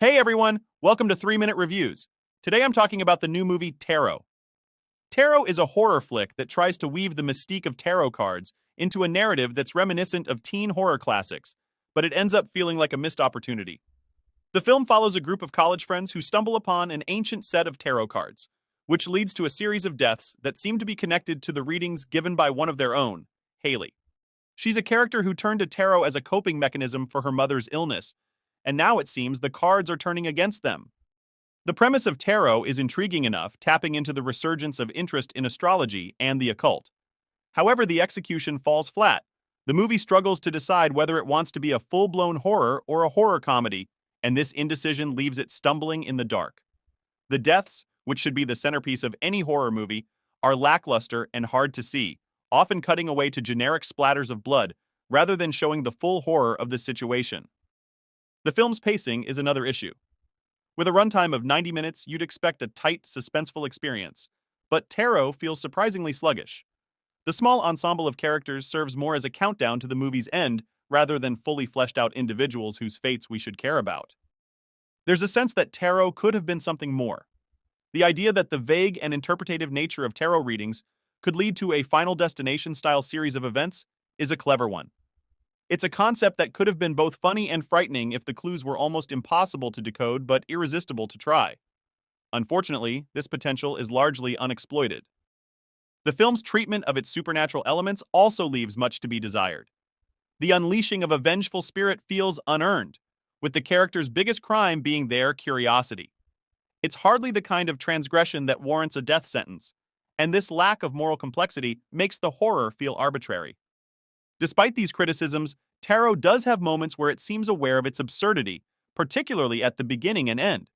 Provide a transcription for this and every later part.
Hey everyone, welcome to 3 Minute Reviews. Today I'm talking about the new movie Tarot. Tarot is a horror flick that tries to weave the mystique of tarot cards into a narrative that's reminiscent of teen horror classics, but it ends up feeling like a missed opportunity. The film follows a group of college friends who stumble upon an ancient set of tarot cards, which leads to a series of deaths that seem to be connected to the readings given by one of their own, Haley. She's a character who turned to tarot as a coping mechanism for her mother's illness, and now it seems the cards are turning against them. The premise of tarot is intriguing enough, tapping into the resurgence of interest in astrology and the occult. However, the execution falls flat. The movie struggles to decide whether it wants to be a full-blown horror or a horror comedy, and this indecision leaves it stumbling in the dark. The deaths, which should be the centerpiece of any horror movie, are lackluster and hard to see, often cutting away to generic splatters of blood rather than showing the full horror of the situation. The film's pacing is another issue. With a runtime of 90 minutes, you'd expect a tight, suspenseful experience, but Tarot feels surprisingly sluggish. The small ensemble of characters serves more as a countdown to the movie's end rather than fully fleshed out individuals whose fates we should care about. There's a sense that Tarot could have been something more. The idea that the vague and interpretative nature of tarot readings could lead to a Final Destination-style series of events is a clever one. It's a concept that could have been both funny and frightening if the clues were almost impossible to decode but irresistible to try. Unfortunately, this potential is largely unexploited. The film's treatment of its supernatural elements also leaves much to be desired. The unleashing of a vengeful spirit feels unearned, with the character's biggest crime being their curiosity. It's hardly the kind of transgression that warrants a death sentence, and this lack of moral complexity makes the horror feel arbitrary. Despite these criticisms, Tarot does have moments where it seems aware of its absurdity, particularly at the beginning and end.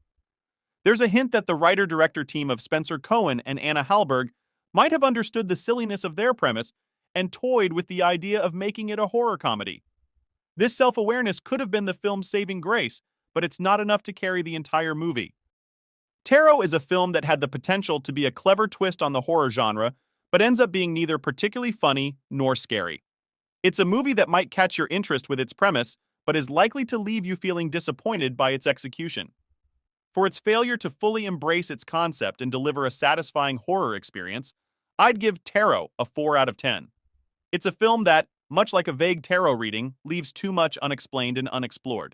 There's a hint that the writer-director team of Spencer Cohen and Anna Hallberg might have understood the silliness of their premise and toyed with the idea of making it a horror comedy. This self-awareness could have been the film's saving grace, but it's not enough to carry the entire movie. Tarot is a film that had the potential to be a clever twist on the horror genre, but ends up being neither particularly funny nor scary. It's a movie that might catch your interest with its premise, but is likely to leave you feeling disappointed by its execution. For its failure to fully embrace its concept and deliver a satisfying horror experience, I'd give Tarot a 4 out of 10. It's a film that, much like a vague tarot reading, leaves too much unexplained and unexplored.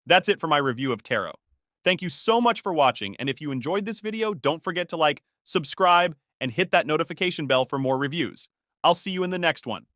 That's it for my review of Tarot. Thank you so much for watching, and if you enjoyed this video, don't forget to like, subscribe, and hit that notification bell for more reviews. I'll see you in the next one.